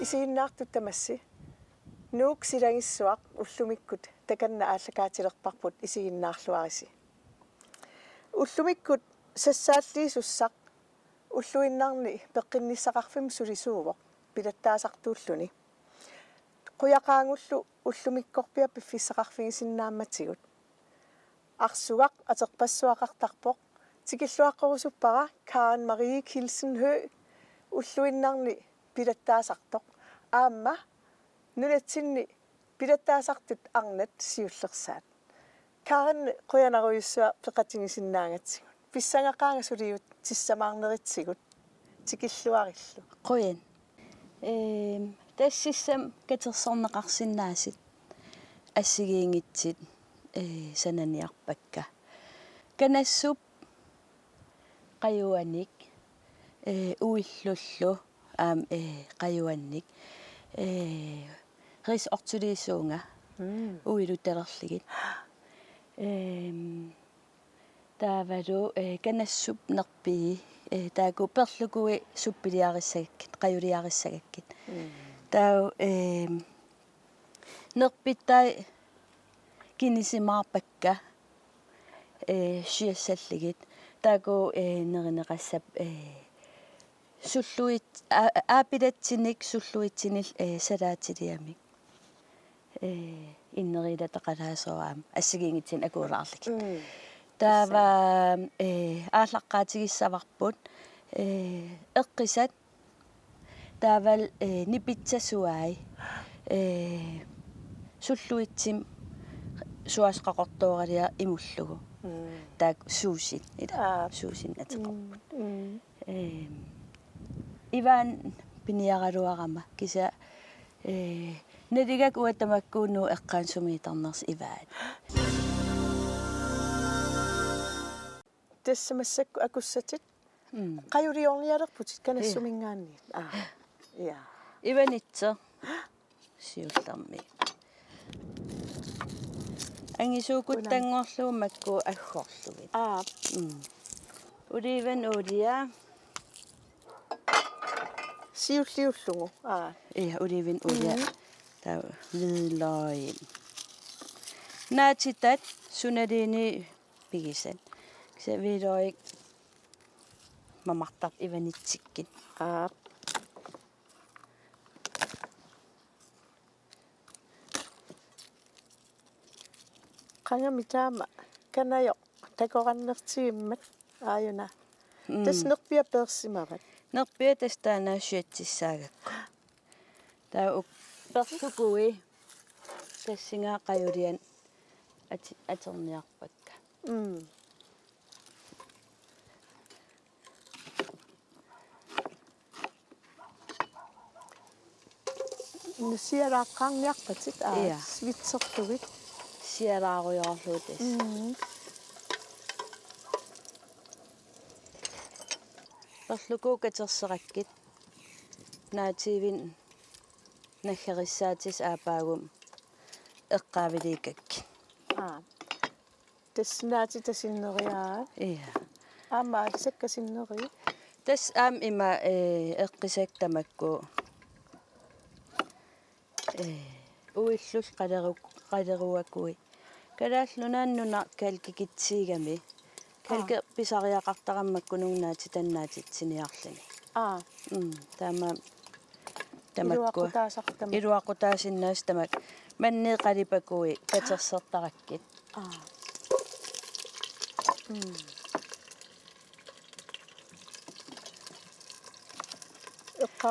isiinnaartu tamassi nuuk silangissuaq ullumikkut takanna aallakaatilerparput isiinnaarluarisi ullumikkut sassaalliisussaq ulluinnarni peqqinnisaqarfim sulisuuvoq pilattaasartuulluni quyaqaangullu ullumikkorpia piffissaqarfigisinnaamatigut arsuaq aterpassuaqartarpoq tikilluaqqorusuppara Karen Marie Kilsen Hø ulluinnarni pilattaasartoq aamma nunatsinni pilattaasartut arnat siullersaat Karen qoyanaruyussua peqatigisinnaangatsigut pissangaqaangasuliut tissamaarneritsigut tikilluarillu qoyan тассиссам катерсорнеқарсинааsit ассигиингитсит сананиарпакка канассуп қаюаник уиллуллу аам қаюанник рис ортулиисуунга уилуталерлигит таавалу канассуп нерпии тааку перлукуи суппилиариссагаккит қаюлиариссагаккит тау нерпиттай кинисимаарпакка шиассаллигит тааку неринеқассап суллуит аапилатсиник суллуитсинил салаатилиамик иннерилатеқалаасораам ассагингитсин акуулаарлик таава ааллаққаатигиссаварпут эққисат таавал нипитсасуай суллуитсим суасқақортуаралиа имуллугу таак суусит ита суусин атеқарпут иван пиниаралуарама киса налигак уатамаккууну эққаан сумиитернерс иваат тассамассакку акуссатит қаюлиорниалерпутит канассумингаанни я иванитсо сиулларми ангисуукуттангорлуу макку аггорлугит уливан улиа сиуллиуллугу уливин улиа таа лилоин наатитат суналини пигисан ксавилоик мамартар иванитсиккит qangamitaama kanayoq takorannertigimmat aayuna tasnerpia persimarat nerpia tastaanaassuatsissaagakku taa perlukui tassingaa qajulian aterniarpakka nusialaaqqaarniarpatit svitsertugit sialaaruyorluutas perluku katerseqakkit naatiivin naggerissaatis aapaagum eqqaaviliikakki tassinaati tasinneriaa aama sakkasinnerii tas aam ima eqqisaktamakku uillus qaleruakui kalaallunaannuna kalkikitsiigami kalke pisariaqartaqammakkunungnaati tannaatitsiниарлани таама тамакку илуақутаасиннаас тамак маннеқалипакуи катерсертараккит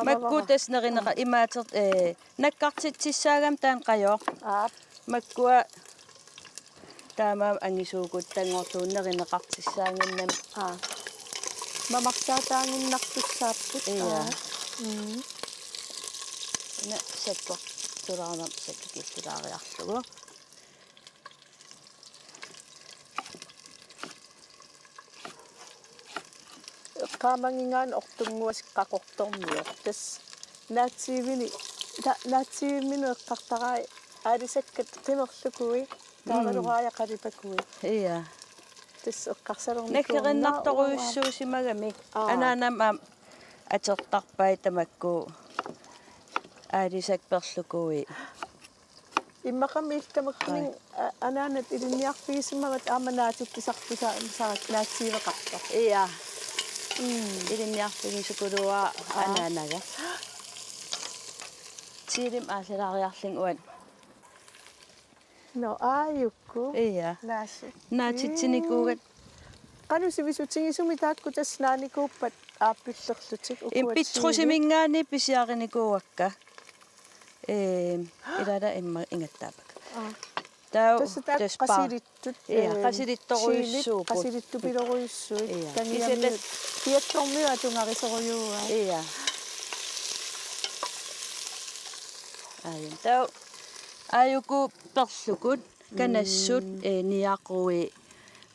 маккутас неринеqa имаатер наккартитсissаагам таан qajoor маккуа таама ангисуукут тангорлууннеринеqartissaaginnam мамартаатаангиннартуссааппут на сакко тулаарнам саккикиллулаариарлугу qaamangингаан ортунгуасиққақорторниор тас наатсиивини наатсиивмину эққартараа аалисаккат тимерлукуи таавалураая қалипакуи тас эққарсалерникуунаа наккериннарторуйуссуусимагами анаанам атертарпай тамакку аалисакперлукуи иммакамиилтамаккинин анаанат илинниарпигисиммават ааманаатиттисартусаат наатсиивеқарпа иа илинниарпигисукулуа анаанага тилим аасалаариарлин уан но ааюкку иа нааси наатитсиникуугат канусивисутингисуми таакку таснааникууппат ааппиллерлутик импитсрусимингаани писиариникууакка илала имма ингаттаапак тау qasilittut qasилитторуйуссуупут qasilittupiloruyussuit Ia. tamiami piattormiu atungarisoriuа иа айн тау аюку перлукут канассут ниақуи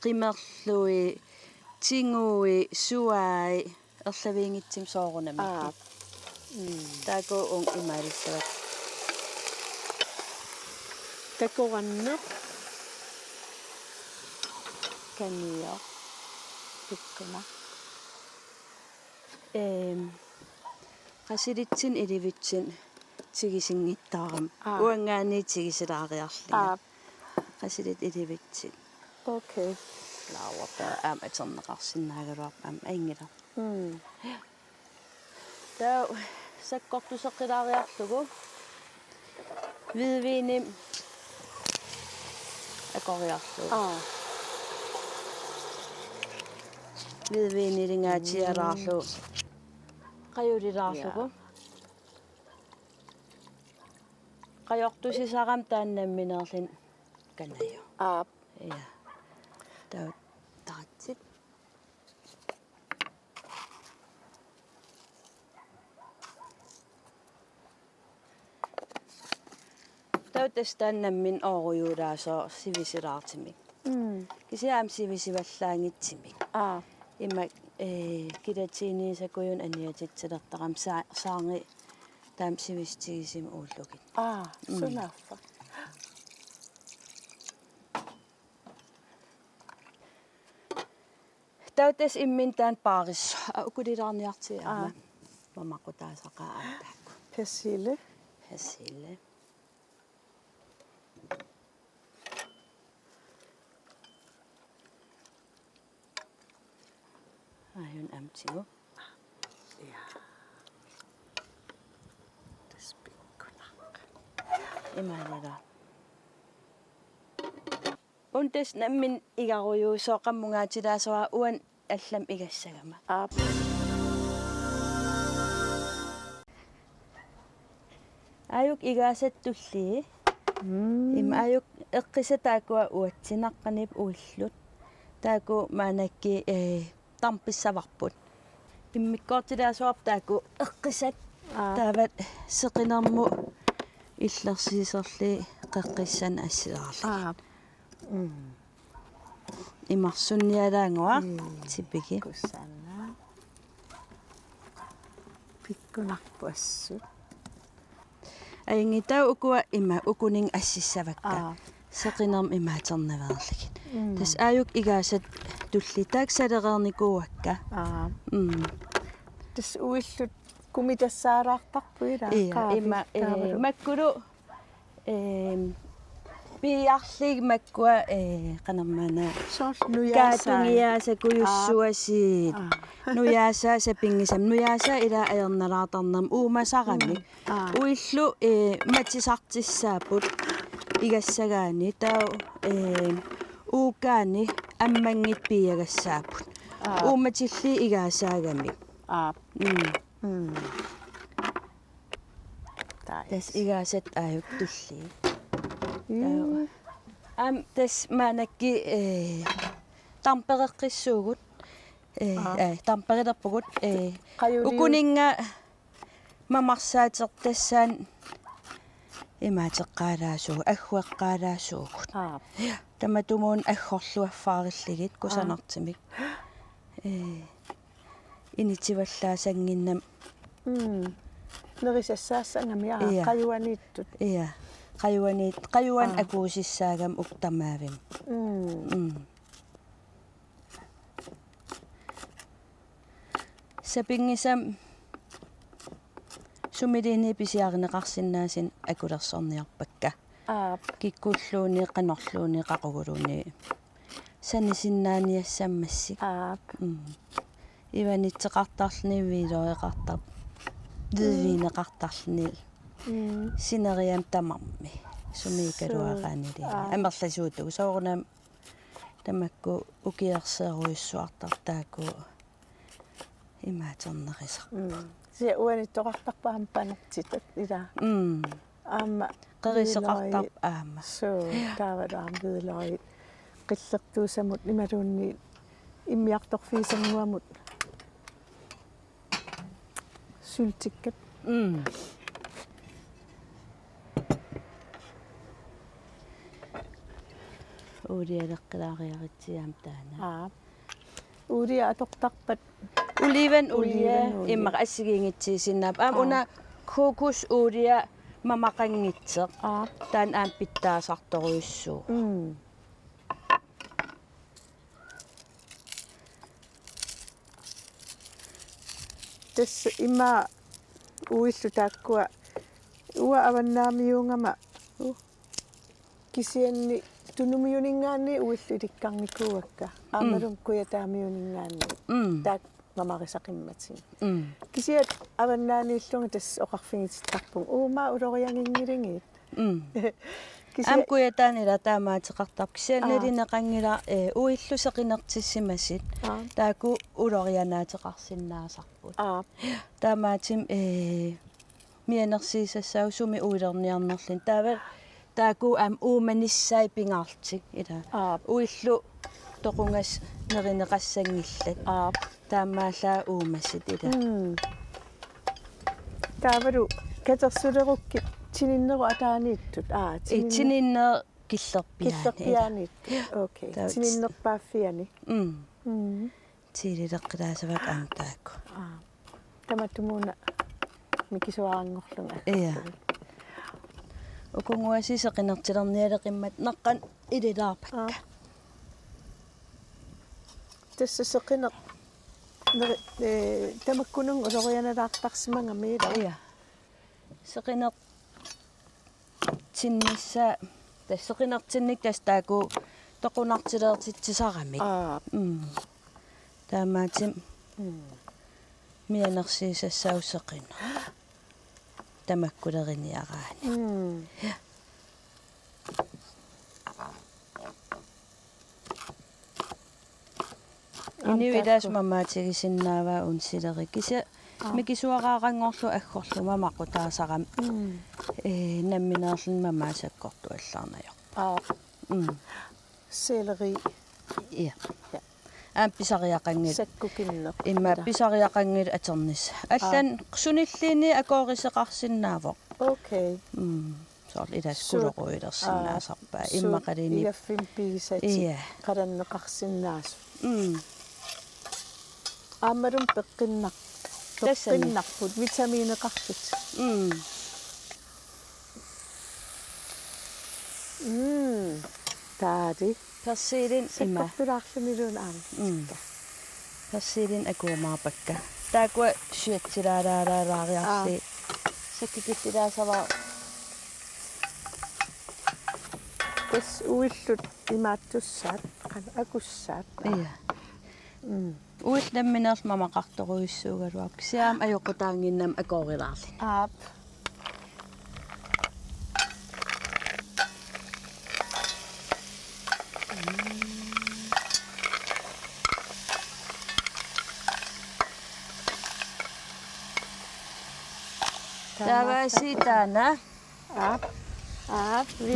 qimерлуи тингуи суаи ерлавиингитсим соорунами тааку он имаалиссават takoranne канио пиккуна qasилитсин иливитсин тигисингиттаарам уангаани тигисилаариарлига qasilit iливитсин okay лауата атернеқарсинаагалуарп аингила таа саккортусеққилаариарлугу видвиним акориарлугу видвинилингаатиалаарлу қаюлилаарлугу қайортусисарам тааннамминерлин канайо я таа таатсит таутастаннаммин ооруйуулаасоо сивисилаартимик кисиаам сивисиваллаангитсимик имма килатиинисакуйун аниатитсилертарам саанги таам сивистигисим ууллугит сунаффа таутас иммин таан паарис укулилаарниартиама мамакутаасақаатаакку persille хасиле айун амтиго имаалила унтас наммин игаруйуусоо qammungaatilaasora uan аллам игассагама аюк игаасаттулли им аюк эққисатаакуа уатсинаққанип уиллут тааку маанакки тамписсаварпут иммиккоортилаасуарп тааку эққисат таават сеқинарму иллерсисерли қеққиссан ассилаарли имарсунниалаангуа типпики куссаана пиккунарпу ассут аингитау укуа има укунин ассиссавакка сеқинерм имаатернаваерлигит тас ааюк игаасат туллитаак салереерникууакка тас уиллут кумитассаалаартарпуила има маккулу биарлиг маккуа канармана каатунгиааса куйуссуасиит нуяаса сапингисам нуяаса ила аерналаартарнерм уумасарами уиллу матисартиссаапут игассагаани таа уукаани аммангит пиагассаапут ууматилли игаасаагами тас игаасат ааюк тулли тас маанакки тампереққиссуугут тамперилерпугут укунинга мамарсаатертассаан имаатеққаалаасуу аггуэққаалаасуугут таматумуун аггорлуаффаариллигит кусанартимик инитиваллаасангиннам нерисассаассангамиа қаюанииттут иа қаюан акуусиссаагам уктамаавим сапингисам sumilini pisiarinneqarsinnaasin akulersorniarpakka kikkulluuni qanorluuni qaquguluuni sanisinnaaniassammassik иванитсеқартарлни вилориқартар дивинеқартарлни синериам тамарми сумикалуараанили амерласууту соорунам тамакку укиерсеруйссуартар тааку имаатернерисар сиа уаниттоқартарпаам панертитат ила аама қерисеқартар аама соо таавалаам вилори қиллертуусамут ималуунни иммиарторфисангуамут султиккат улиалеққилаариаритсиаам таана улиа атортарпат уливан улиа иммақ ассигингитсиисиннаап аам уна кокус улиа мамақангитсеқ таан аам питтаасарторуйссуу тэс има уиллу тааккуа уа аваннаамиунгама кисианни тунумиунингаани уиллу иликкарникууакка аамалун куятаамиунингаани таак мамарисақимматин кисиат аваннаанииллунга тас оқарфигититтарпун уума улориангингилингиит ам куятаанила таамаатеқартар кисианналинеқангила уиллусеқинертиссимасит тааку улорианаатеқарсинаасарпут таамаатим мианерсиисассау суми уилерниарнерлин таава тааку ам ууманиссай пингаартик ила уиллу тоқунгас неринеқассангиллат таамаалаа уумассит ила таавалу катерсулерукки тининнеру атаанииттут тининнер киллерпиаани окей тининнерпааффиани тилилеққилаасавак аамтаакку таматумуна микисуаангорлунга укунгуаси сеқинертилерниалеқиммат неққан илилаарпакка тассасеқинеқ тамаккунун улорианалаартарсимангамиила сеқинер тиннисса тассеқинертинник тастааку тоқунартилеертитсисарамик таамаатим мианерсиисассаусеқина тамаккулериниараани инивилаас мамаатигисиннаава унсилери кися микисуараарангорлу аггорлу мамақутаасарам намминеерлун мамаасаккорту аллаарнаёр селери я аам писариақангил саккукиннеқ имма писариақангил атернис аллан суниллиини акоорисеқарсинаавоқ окей соор илас кулоруилерсинаасарпаа иммақалини иаффим писати қаланнеқарсинаас аамарум пеққиннақ пеққиннарпут витаминеқартут таади персилин има саккуттулаарлумилуун аама персилин акуумаарпакка таакуа шиатсилаалаалаариарси саккикиттилаасава тас уиллут имааттуссаат қана акуссаат ия уит намминерл мамақарторуиссуугалуак кисиаам аёқутаангиннам акоорилаарлин таваси таана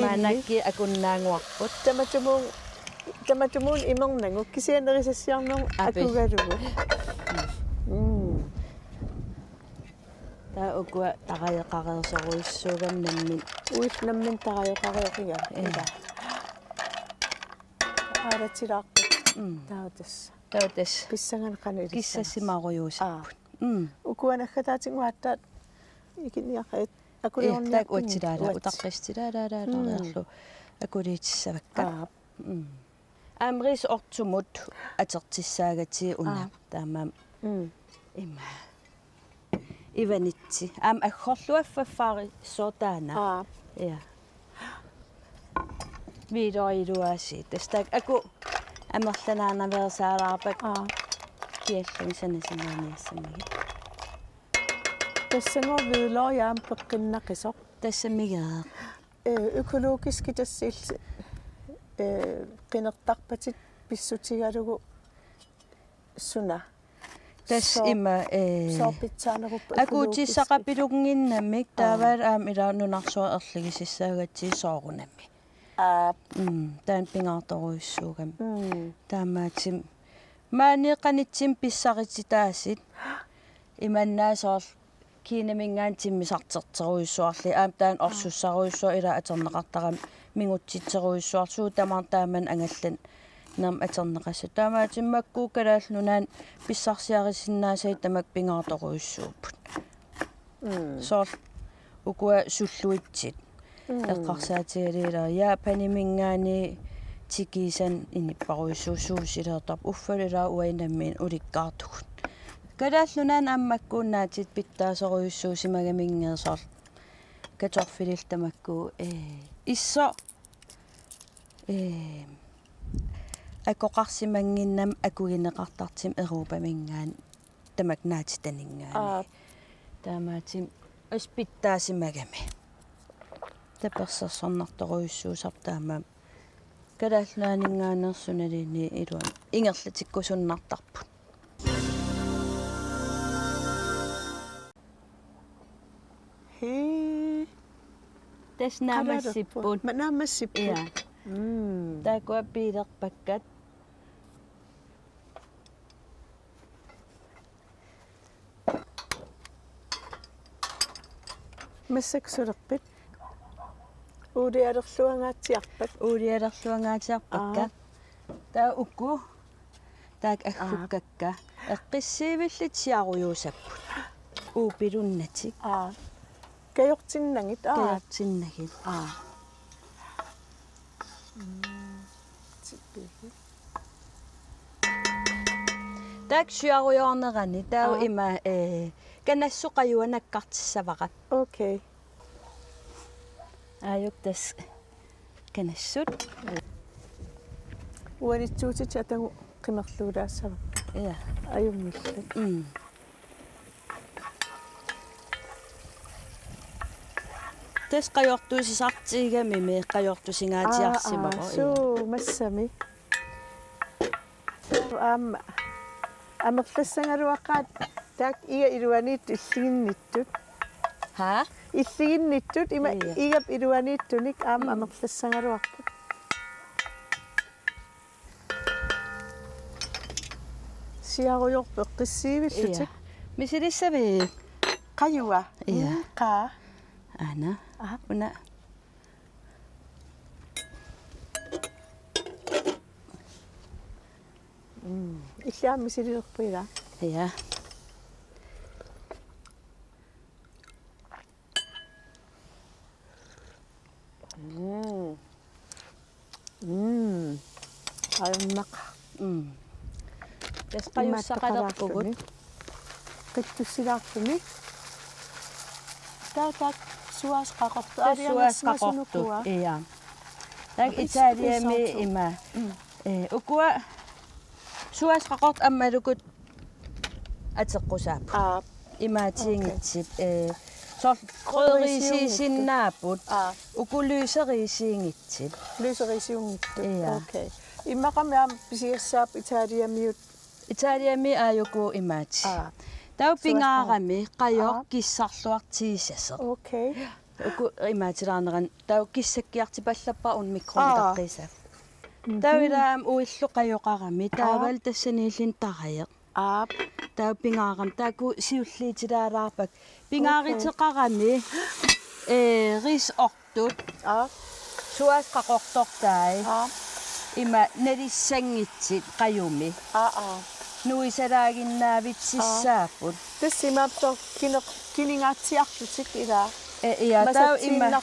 манакки акуннаангуарпут таматумун имернагу кисианерисассиарнеру акугалугу таа укуа тараеқареерсоруиссуугам наммин уит наммин тараеқареоқига ааратилаарпут таутас писсанган канули киссассимааруйуусаппут укуанаггатаатингуааттаат икинниақаит акулиорниақ так уатсилаала утаққистилаалаалариарлу акулиитиссавакка амрис ортумут атертиссаагати уна таамаам имма ivanitsi am agorluaffafaari sortaana ja viidoriluasi tastak aku amerlanaana versaalaarpak kiallumisanasinaaniassamigi тассангор вилоо яам пеққиннақисоқ тассамигеа økologiski тассил qinертарпатит писсутигалугу суна тас има соорпитсаанеруппа акуутиссақапилугнгиннаммик тааваал аам илаанунарсуа ерлигисиссаагатси соорунамми таан пингаарторуиссуугам таамаатим маанеқанитсим писсарититаасит иманнаасоор кинамингаан тиммисартэртеруиссуарли аам таан орсуссаруиссуа ила атернеқартарам мигутситсеруиссуарсуу тамаар тааман ангаллан нам атернеқассу таамаатиммаккуу калаалнунаан писсарсиарисиннаасай тамак пингаарторуиссууппут соор укуа суллуитсит эққарсаатигалиила яапанимингаани тикисан иниппаруиссуу суусилеэртарп уффалилаа уайнаммиин уликкаартугут калааллунаан аммаккууннаатит питтаасоруйуссуу симагамингеерсоор каторфилилтамаккуу иссо акоқарсимангиннам акугинеқартартим эрупамингаан тамак наатитанингаани таамаатим аспиттаасимагами таперсерсорнарторуйуссуусар таама калааллаанингааnersuналини илуан ингерлатиккусуннартарпут тас наамассиппут наамассиппут таакуа пилерпаккат массаксулерпит улиалерлуангаатиарпакка таа укку таак аггуккакка эққиссиивиллитсиаруйуусаппут уупилуннатик каёртиннагит каёртиннагит так сиаруйорнерани таа има канассоқаюанаккартиссавақат окей аюктас канассут уанитсуутит атагу қимерлуулаассава я аюммиллат тас қаёртуусисартигами ме қаёртусингаатиарсимаро суу массами амерлассангалуаққаат таак ига илуаниит иллигинниттут ха иллигинниттут има игап илуанииттуник амерлассангалуарпут сиаруйорпе қиссиивиллутик мисилиссави қаюа қаа ана уна иллаамми силилерпуила я аиммақ тас қаюссақалерпугут қиттуссилаарпуми таатак суас қақорту суасқақорту ия так италиами има укуа суасқақорт аммалукут атеққусаап имаатиингитсит сор крøderiisisinnaaput ukuluuseriisiingitsit люсерисиунгитту окей иммақамиам писиассаап италиами ааюку имаати тау пингаарами қайор киссарлуартиисасеқ окей уку имаатилаарнеран тау киссаккиартипаллаппа ун микроонтартиисаа тауилаам уиллу қайоқарами таавал тассанииллин тариеқ тау пингаарам тааку сиуллиитилаалаарпак пингааритеқарами рис ортут суас қақортортаи има налиссангитсит қаюми нуисалаагиннаавитсиссааппут тассимаапсор кинингаатсиарлутик ила иа тау има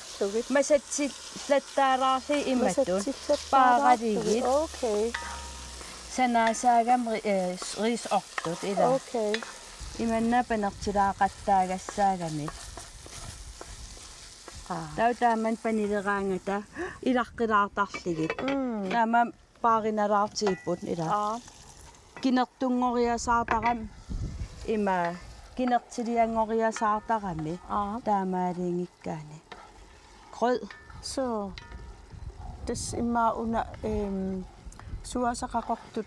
масатсит латтаалаарли иматтун паагалигит окей санаасаагам рис ортут ила окей Imanna panertilaaqattaaгассаагами. Тау тааман панилераангата илаққилаартарлигит. Таама паариналаартииппут ила. Кинертунгориасаартарам има кинертилиангориасаартарами таамаалиингиккаани. Grød. Så des imma una suasaqaqortut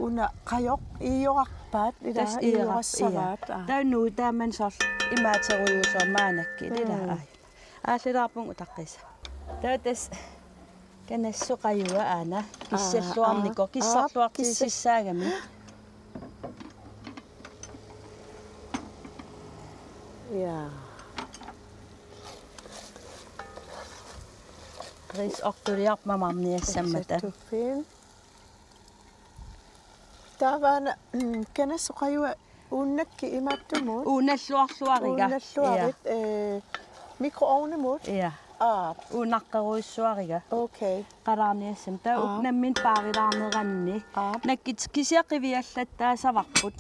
una qajoq iorarpaat ila iorassavat. Tau nu taaman sor imaaterujuusormaanakki ila ai. Ааллилаарпун утаққиса. Таатас канассоқаюа аана киссаллуарнико киссарлуартисиссаагами. Ja. Ris ortuliarpamamniassammata. Taavana kanassoqajua unnakki imattumut. Uunalluarluariga. Uunalluarit mikroovnemut. Ja. Uunnaqqeruissuariga. Okay. Qalarniassam taa uknammin paarilaarneranni. Nakkit kisiaqiviallattaasavaqput.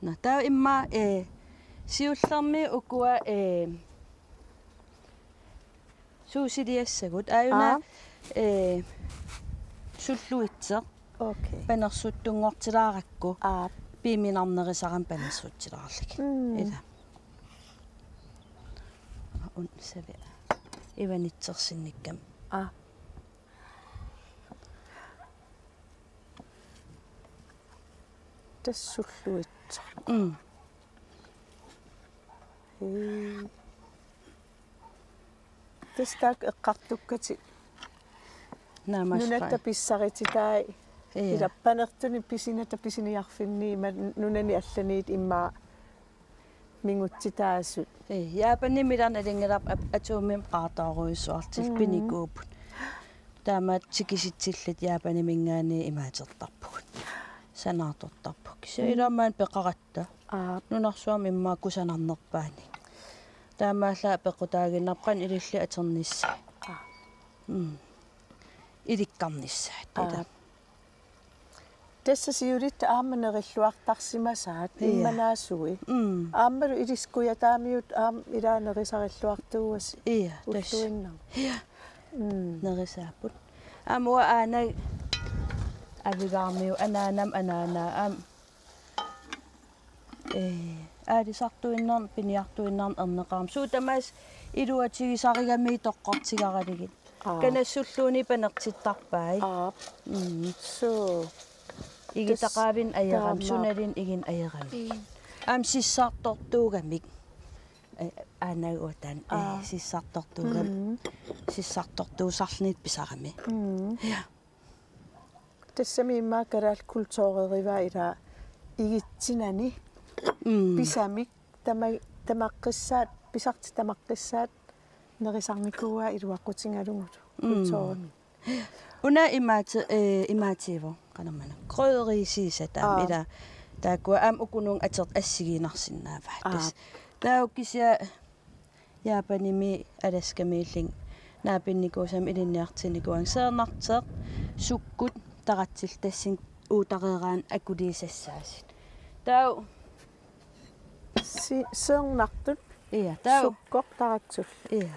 No taa imma siullermi ukua suusiliassagut aayuna sulluitseq. Okay. Panersuttunngortilaarakku. Piiminarnerisaram panersuutilaarlik. Ila. Un savi. Ivanitsersinnikkam. Tassulluitseq. Tastak eqqartukkati. Nunata pissarititai. Ila panertuni pisinata pisiniarfinni nunani allaniit imma mingutsitaasut. Jaapanni milan alingelap atuumim qaataaruissuartil pinikuuput. Taamaat sikisitsillit jaapani mingaani imaatertarpugut. Sanaartortarpuk. Se ilamaan peqaratta. Nunarsuam imma kusanarnerpaani. Taamaalla pequtaaginarpan ililli aternissa. Ilikkarnissaat ila. Tässä siurit aammanerilluartarsimasaat immanaasui. Aammalu iliskujataamiut ilaanerisarилluartuuas. Iya, ulluinnam. Ja. Nerisaaput. Amua aana avigaarmiu anaanam anaana aalisartuinnerm piniartuinnerm erneqaram suutamaas iluatigisarigami toqqortigaraligi. Kanassulluuni panertittarpai. So igitaqaavin ayeram sunalin igin ayerami. Sissartortuugamik aanauutan sissartortuugam sissartortuusarniit pisarami. Ja. Tassami imma karaal kultuureriva ila igitsinani pisamik tamaqqissaat pisarti tamaqqissaat nerisarmikuua iluaqqutingalungut kultuurni. Una imaativo qanamana grøderiisiisataam ila taakua ukunung atert assigiinarsinnaavaattas taaukisia jaapanimi alaskamiilling naapinnikuusam ilinniartinikuang seernarteq sukkut taqatsil tassin uutareeraan akuliisassaasit tau seernartut iya tau sukkoq taqatsul iya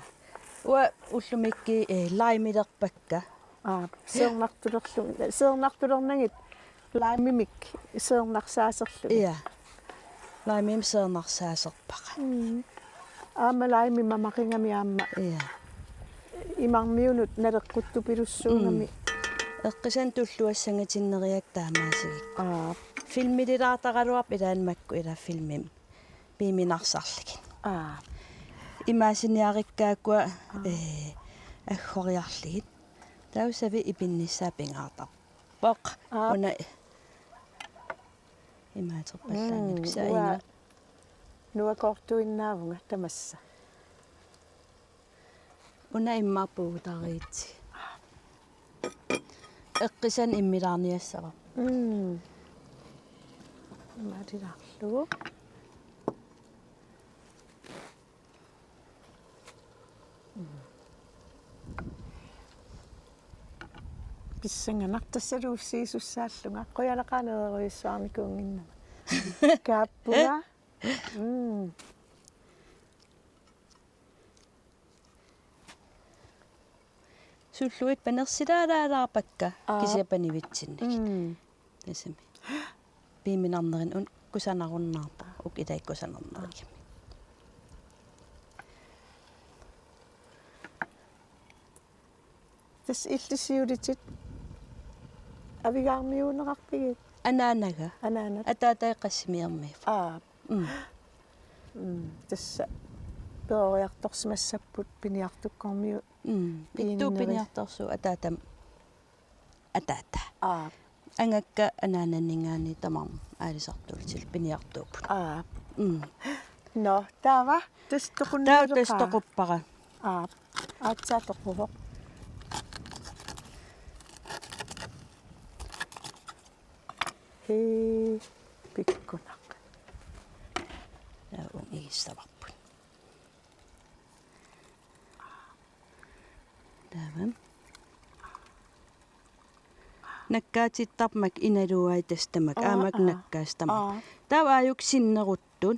ua ullumikki laimilerpakka seernartulernagit laimimik seernarsaasserlu. Iya. Laimim seernarsaasserpaqa. Aama laimima maqingami aamma. Iya. Imarmiunut naleqquttupilussuungami. Eqqisan tulluassangatinneriak taamaasigik. Filmililaartaqaluarp ilaanmakku ila filmim piiminarsarligin. Imaasiniarikkaakkua agghoriarligit. Tausavi ipinnissaa pingaartar. Poq una imaaterpallaangilusa ina nuakortuinnaavunga tamassa. Una immapuutariitsi. Eqqisan immilaarniassara. Maatilarlu. писсанганар тассалууссиисуссааллунга қуялақаанеруйуссаарникуунгиннама кааппуга суллуит панерсилаалаалаарпакка кисиапанивитсинник тасами пиминарнерин ун кусанаруннаарпа ук илаиккусанарнериками тас иллисиулитит авигаармиунеқарпигит анаанага анаанат атаатаеққассимиермииф тасса перориарторсимассаппут пиниартуккормиу иттууппиниарторсу атаатам атаата ангакка анаананингаани тамарм аалисартултил пиниартууппут но таава тастокуннаа тастокуппара аатсаатоққувоқ пиккунақ яун игиссаварпут тавам наккаатиттармак иналуай тастамак аамак наккаастамак тавааюк синнеруттун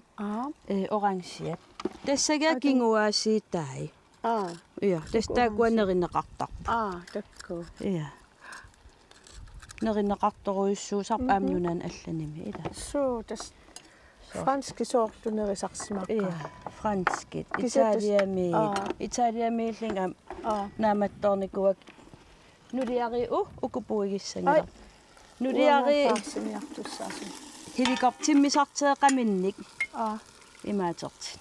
орангсиат тассага кингуаасиитаи иа тастаакуанеринеқартар такку иа неринеқарторуйуссуусарп аамнунан алланими ила суу тас франски соорлунерисарсимакка иа франскит италиамииллинга нааматторникуак нулиари укупуигиссангала нулиари симиартуссаасу хеликоптиммисартеэқаминник имаатерти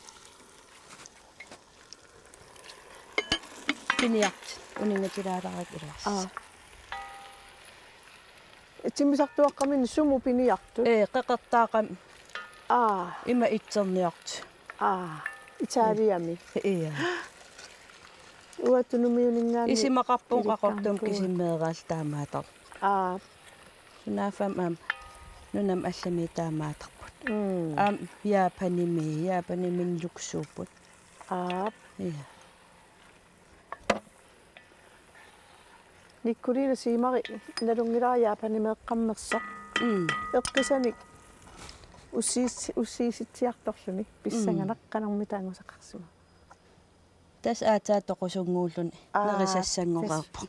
пиниарт унингатилааларак илуарс тиммисартуаққамин суму пиниарту қеқертаақам има итсерниарт италиами иа уатунумиунингаани исимақарпун қақортум кисиммеераал таамаатар сунафам нунам аллами таамаатарпут яапанимин луксууппут иа никкулина симари налунгилаа яапанимеэққаммерсо эққисаник уссииситсиарторлуни писсанганақ канармитаангусақарсима тас аатаатоқусунгууллуни нерисассангораарпу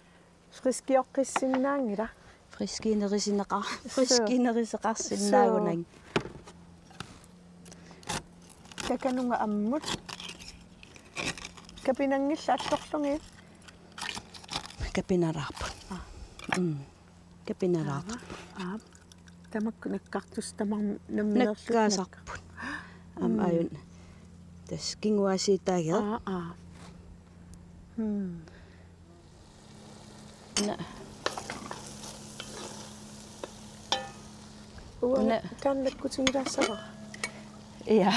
фрискиоққиссиннаангила фрискинерисеқарсиннаагунан каканунга аммут капинангилла атторлунги капинараарпу капинараарпу тамакку наккартус тамар наккаасарпут аюн тас кингуасиитаагер уа канлаккутингилаассава иа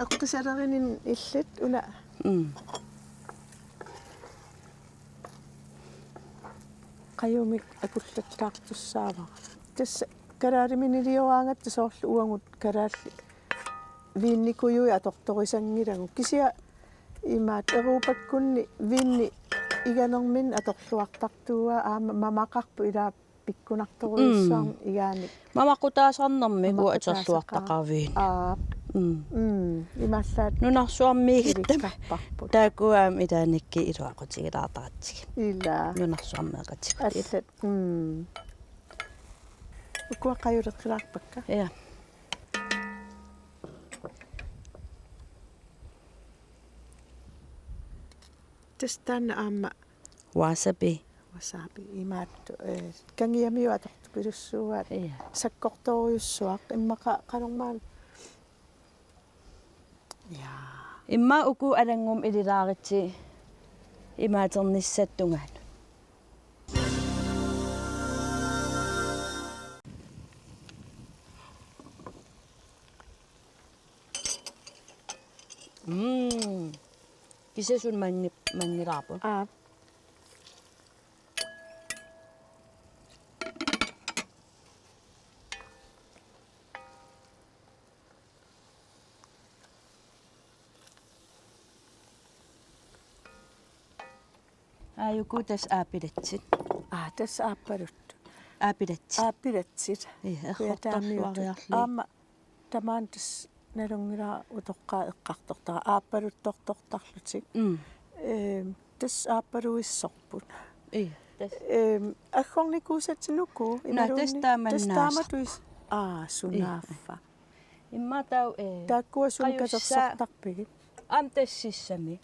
эққисалеринин иллит уна қаюмик акуллаттаартуссаава тасса караариминилиоаангатта соорлу уангут караалли виинникуйуи аторторисангилагу кисиа имаат эрупаккунни виинни иганермин аторлуартартуа аама мамақарпу илаа пиккунарторуйуссаар игааник мамақутаасарнэрми уа атерлуартақарвиин имааллаат нунарсуармиигиттама таакуаам илааникки илуақутигилаартаратсиг ила нунарсуармеэқатиг аллат укуақаюлеққилаарпакка иа тестан аама васаби имаатту кангиамиу аторту пилуссууаат саккорторуйуссуақ иммақа канормаан имма уку алангум илилааритси имаатерниссаттунгаан кисесун мангилаарпу аюку тас аапилатсит тас ааппалут аапилатси ааппилатсит эрхортарлуариарли аама тамаан тас налунгилаа утоққаа эққартортара ааппалуттортортарлутик тас ааппалуиссорпут тас аггорникуусатсинуку тастааманнаасар тастааматуис сунааффа имматау тааккуасун касерсортарпигит ам тассиссами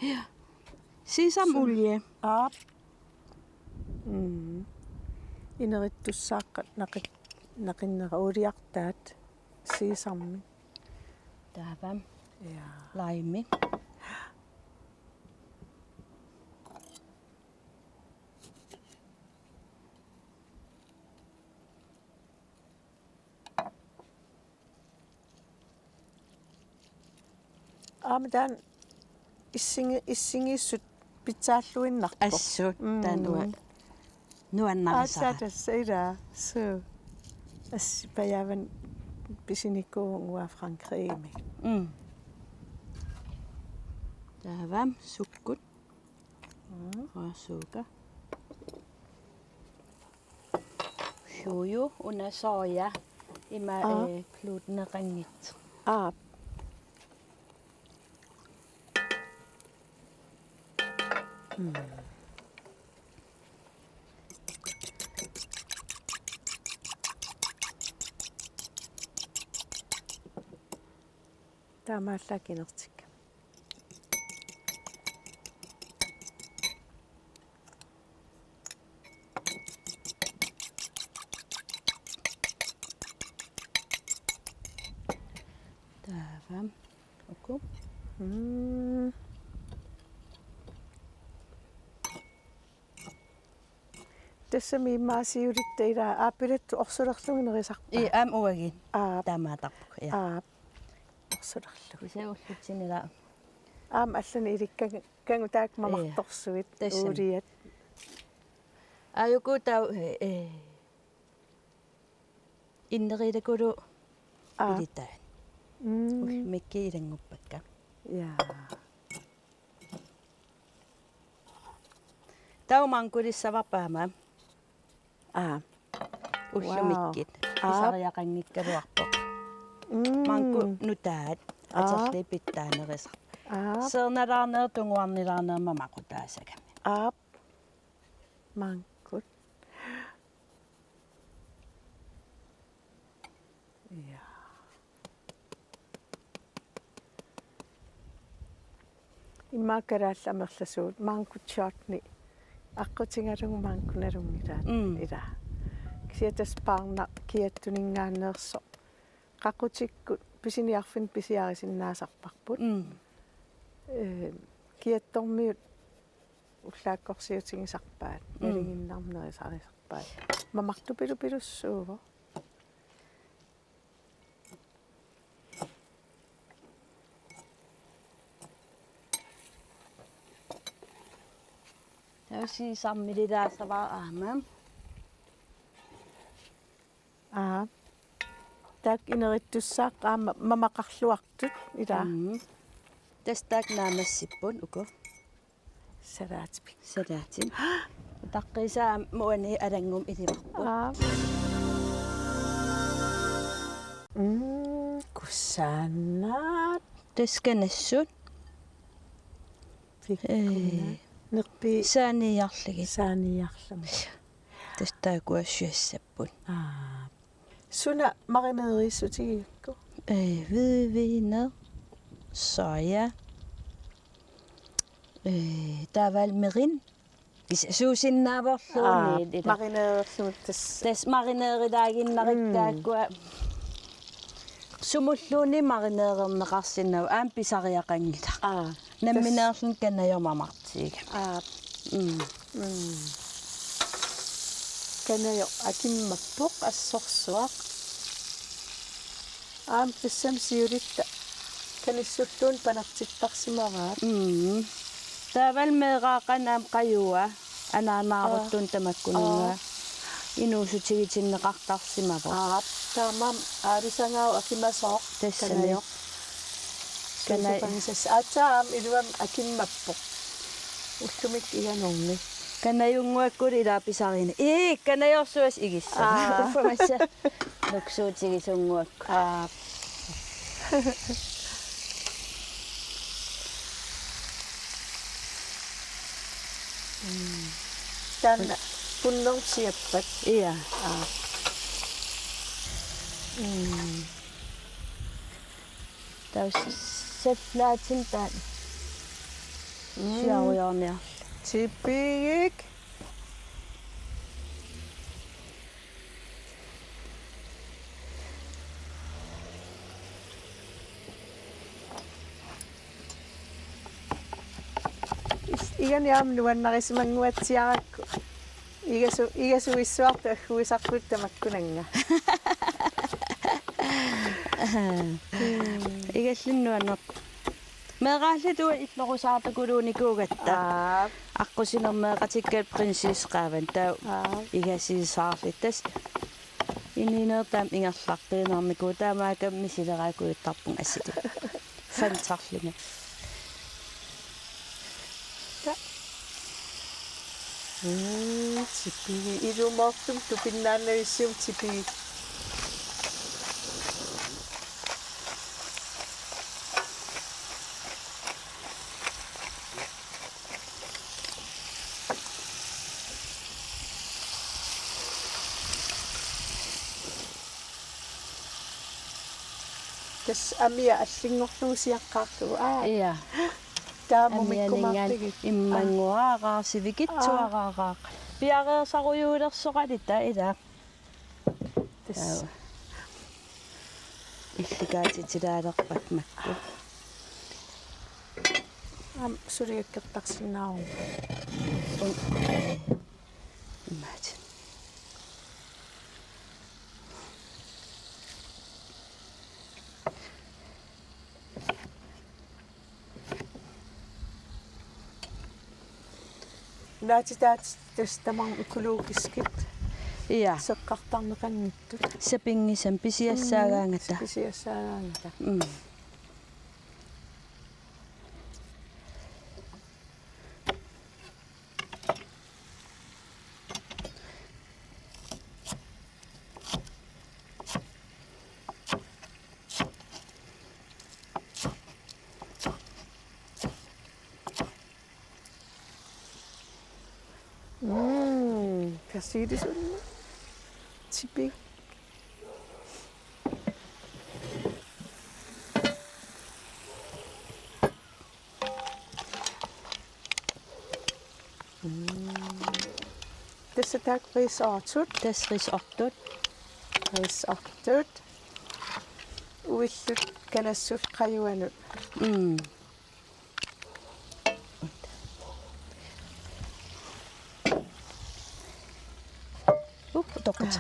ja сисам улje инеритtussaaqqat naqinнера улиартаат сисарми таавам ja лайми аамадан иссингиссут питсааллуиннарпо ассут таануа нуаннарисара тассаира су паяван писиниккуунгуа франкриими таавам суккут раасуука шою унасоя има клутнеқангит таамааллаакинертик таавам оку тассами имаасиулиттаила ааппилатту орсулерлугинерисарпа аам уагин таамаатарпук орсулерлуг исаурлутсинила аам аллани иликкагу таак мамарторсуит уулиат аюку тау иннерилакулу илитаа микки илангуппакка я тау манкулиссаварпаама уллумиккит исариақангиккалуарпо манку нутаат атерли питтаанерисар серналаарнер тунгуарнилаарнерма мақутаасагами манкут я иммакалаалламерласуут манкутшаатни аққутингалугу маанкуналунгилаат ила кисиатас паарна киаттунингааннеерсо қаққутиккут писиниарфин писиарисиннаасарпарпут киаттормиут уллааккорсиутингисарпаат налингиннарнерисарисарпаат мамарту пилупилуссууво тауси саммилилаасаваа аамам так инеритtussаақ аама мамақарлуартут ила тастаак наамассиппун уку салаатпик салаатин таққисаа муани алангум иливарпут кусааннаат тасканассут нерпи сааниарлиги сааниарлама тастаакуассуассаппут суна маринеерисутигикку видвинер соя тавалмерин суусиннааворлуuni маринеерлуут тас маринеерилаагиннариккааккуа сумуллууни маринеерернеқарсиннау аам писариақангила намминеерлун канайомамартиига канайо акиммаппоқ ассорсуақ аам тассам сиулитта каниссуллуун панартиттарсимараат тавалмеэраақанаам қаюа анаанаруттун тамаккунунга инуусутигитиннеқартарсимаво таамам аалисангаау акимасоо тассанайо канай пансас атаам илуам акиммаппоқ уллумик иганорни канаюнгуаккут илааписарина канаёрсуас игисса уффамасса нуксуутигисунгуакку Tan punnong siappat. иа таус сафлаатин таат сиаруйарниар Tipik. Igan jam nuannarisimanguatsiarakku. Igasuissuartu agguisarputtamakkunanga. игаллиннуаннер мегааллатуа иллорусаартакулууникуугатта аққусинермеэқатиккаат принсисқааван таа игасисаарлит тас ининеертаам ингерларпиинарникуу таамаакам мисилераакуиттарпун асситу фантарлима Tipik. Ilumortum tupinnaannavissium tipik. Tas amia allingorluusiaqqaartugu иа taamumikkumaartigit иммангуаараарсивикитсуараараа пиареерсаруйуулерсоқалита илаа tas илликаатитилаалерпак макку am suriakkertarsinnaarun имаатин naatitaat tastamang ikuluukiskit иа seqqartarneqannittut сапингисам писиассаагаангата pisiassaaгаангata Persidisunna. Tipik. Tässä taak risortut. тасрисортут Risortut. Uillut kanassut qajuanut. тоққат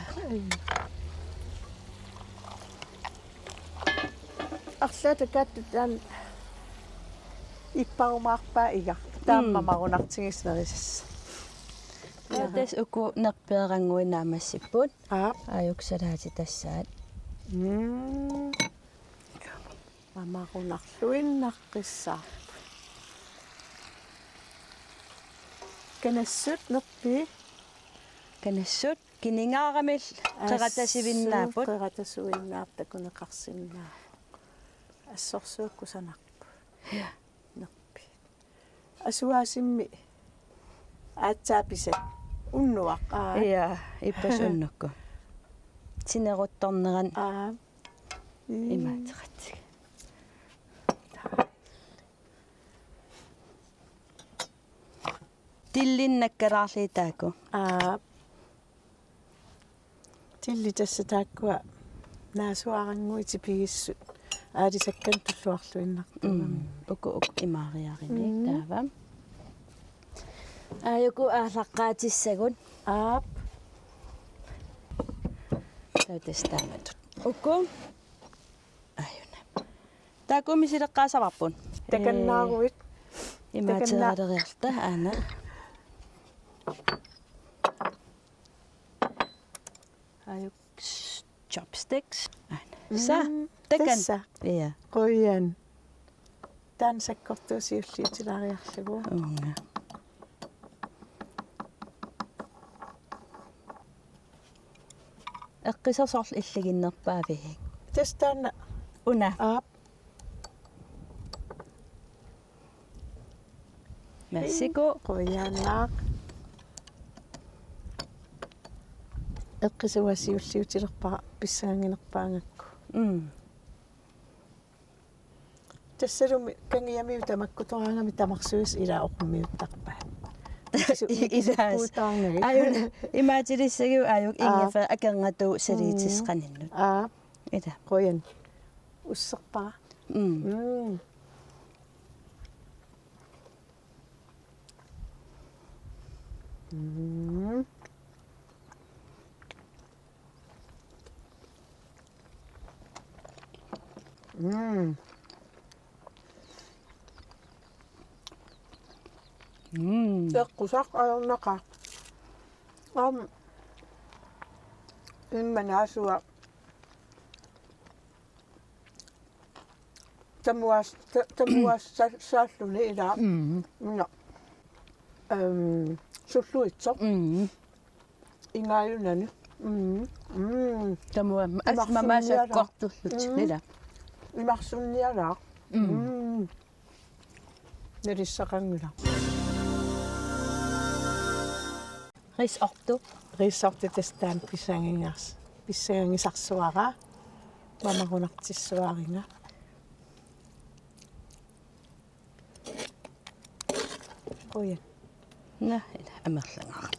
Арлаатакааттут таан иппаумаарпаа ига тааммамарунартигиснерисас тас уку нерпеерангуинаамассиппут аап аюксалаати тассаат мамарунарлуиннаққиссаа канассут нерпи канассут кинингаарамил қератасивиннааппут қератасуиннаартакунеқарсиннаа ассорсуаккусанарпу нерпи асуаасимми аатсааписат уннуақ иа иппасуннукку синерутторнеран имаатератсиг тиллиннаккалаарлиитааку tilli tässä taakkua naasuarangуити пигиссут аалисаккан туллуарлуиннартугам уку имаариарини таавам аюку аалаққаатиссагут аап таутестааматут уку аюна таакумисилеққаасаварпун таканнааруит имаатералериарта аана аюк chopsticks са такан иа qoyan tansakkortuusiulliitilariarlugu унга эққисерсоорл иллагиннерпаавигик тестаана уна Mexico qoyaanaaq эққисуасиуллиутилерпара писсаангинерпаангакку тассалуми кангиамиу тамаккутораангами тамарсуис ила оқуммиуттарпаа илаас аюна имаатилиссагиу аюк ингефа акангату салиитисқаниннут ита qoyan уссерпара Teqqusaq ajornaqa immanasua tamuas saalluni ila no sulluitso ingaayunani тамуа мамаасаккортуллут нила имарсунниалаа нерissaqangula рис орто рисорти тестаан писсангисарсуара мамагунартиссуаринга qoyan на ила амерлангара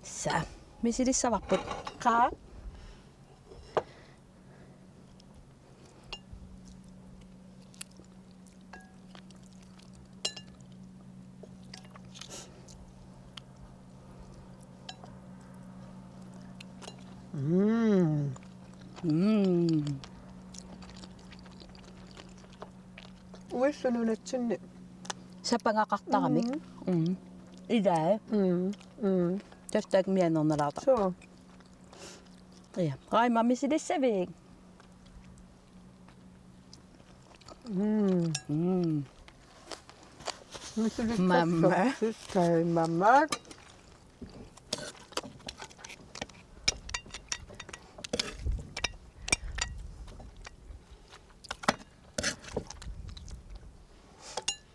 са мисилиссаварпут qaa уиссунунатсинни сапангақартарамик илаа тастак мианерналаарта so я райма мисилиссавик Mamma. Mamma.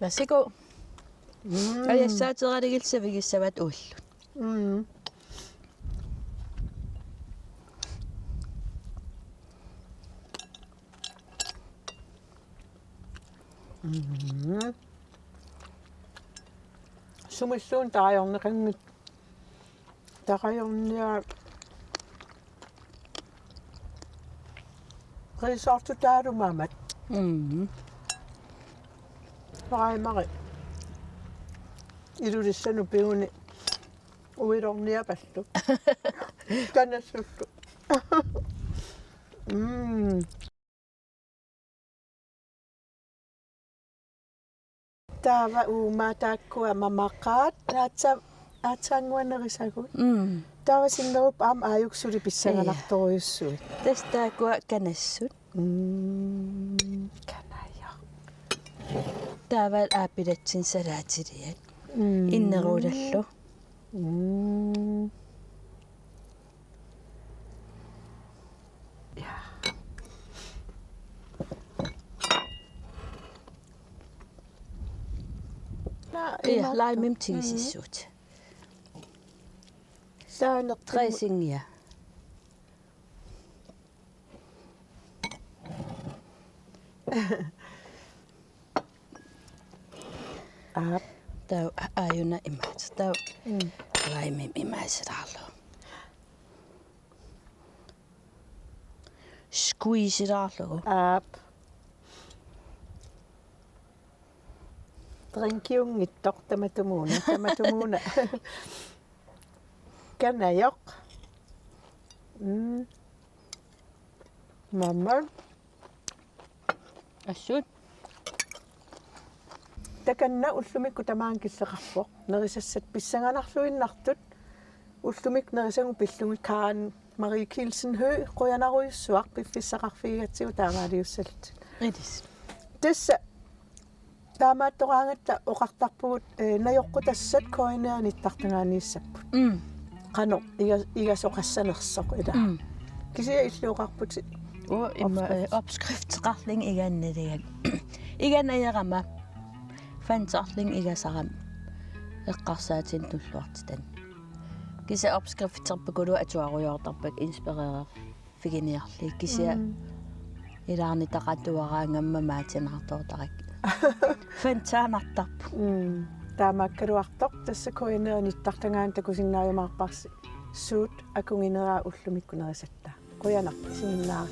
Værsgo. Og jeg startede ret ikke så vi så vat ul. Sumissuun taajorneqangut taqajornia risortutaalumamat Paraimari ilulissanu piuni uilorniapallu kanassullu Tava umataakkua mamaqaat aatsaanguanerissagut tava sinnerup aam aajuksuli pissangalartoriussuit Testaakua kanassut. Kanaja Taaval aapilatsin salaatiliat. Inneruulallu. Ja, laimim tigisissut. Dressingia. Tau ajuna imat. Tau laimim imaisirallu. Squeeze-irallu. Drinkiungittoq tamatumuna kanajoq mamma Assut. takanna ullumikku tamaankilleqarpoq nerisassat pissanganarluinnartut ullumik nerisangu pillungi kaan Marie Kielsen Hø qoyanaruissuaq piffissaqarfigatsigu taamaaliussallut Edis. tassa таамааттораангатта оқартарпугут наёққутассат коинеаниттартангааннииссаппут qano igasоқассанерсоқ ила кисия иллуоқарпут имма opskriftsqarling igannaligak iganayarama fansarling igasarам эққарсаатин туллуартитан кися opskrifterpakulu atuaruйоортарпак инспиреерер фигиниарлик кisia илаарни тақатуараангамма маатинартоортарак фантаанартарпу таамааккалуартоқ тасса коинеаниттартангаан такусиннааюмаарпарси суут акунгинераа уллумиккунерисатта куянарпи синнаа